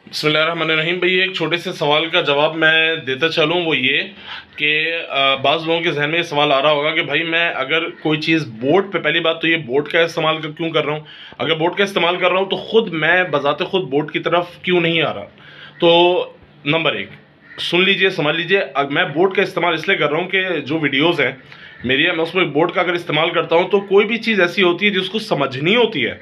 बिस्मिल्लाहिर्रहमानिर्रहीम। भाई एक छोटे से सवाल का जवाब मैं देता चलूँ, वो ये कि बाज़ लोगों के जहन में ये सवाल आ रहा होगा कि भाई मैं अगर कोई चीज़ बोट पे, पहली बात तो ये बोट का इस्तेमाल क्यों कर रहा हूँ। अगर बोट का इस्तेमाल कर रहा हूँ तो ख़ुद मैं बज़ाते ख़ुद बोट की तरफ क्यों नहीं आ रहा। तो नंबर एक सुन लीजिए, समझ लीजिए। अब मैं बोट का इस्तेमाल इसलिए कर रहा हूँ कि जो वीडियोज़ हैं मेरी है, मैं उसमें बोट का अगर इस्तेमाल करता हूँ तो कोई भी चीज़ ऐसी होती है जिसको समझनी होती है,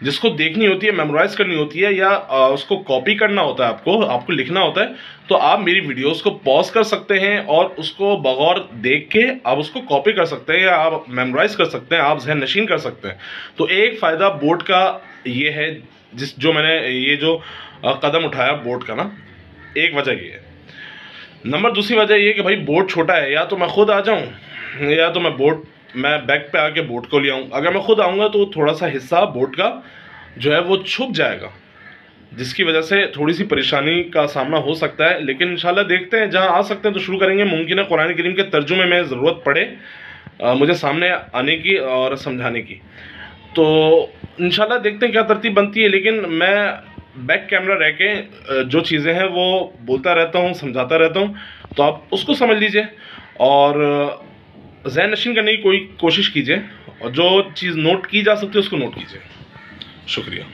जिसको देखनी होती है, मेमोराइज करनी होती है, या उसको कॉपी करना होता है, आपको लिखना होता है, तो आप मेरी वीडियोस को पॉज कर सकते हैं और उसको बगौर देख के आप उसको कॉपी कर सकते हैं या आप मेमोराइज कर सकते हैं, आप जहन नशीन कर सकते हैं। तो एक फ़ायदा बोट का ये है, जो मैंने ये जो कदम उठाया बोट का ना, एक वजह ये है। नंबर दूसरी वजह ये कि भाई बोट छोटा है, या तो मैं खुद आ जाऊँ या तो मैं बैक पे आके बोट को ले आऊँ। अगर मैं खुद आऊँगा तो थोड़ा सा हिस्सा बोट का जो है वो छुप जाएगा, जिसकी वजह से थोड़ी सी परेशानी का सामना हो सकता है। लेकिन इंशाल्लाह देखते हैं, जहाँ आ सकते हैं तो शुरू करेंगे। मुमकिन है कुरान करीम के तर्जुमे में ज़रूरत पड़े मुझे सामने आने की और समझाने की, तो इंशाल्लाह देखते हैं क्या तरतीब बनती है। लेकिन मैं बैक कैमरा रह के जो चीज़ें हैं वो बोलता रहता हूँ, समझाता रहता हूँ, तो आप उसको समझ लीजिए और ज़हन नशीन करने की कोई कोशिश कीजिए, और जो चीज़ नोट की जा सकती है उसको नोट कीजिए। शुक्रिया।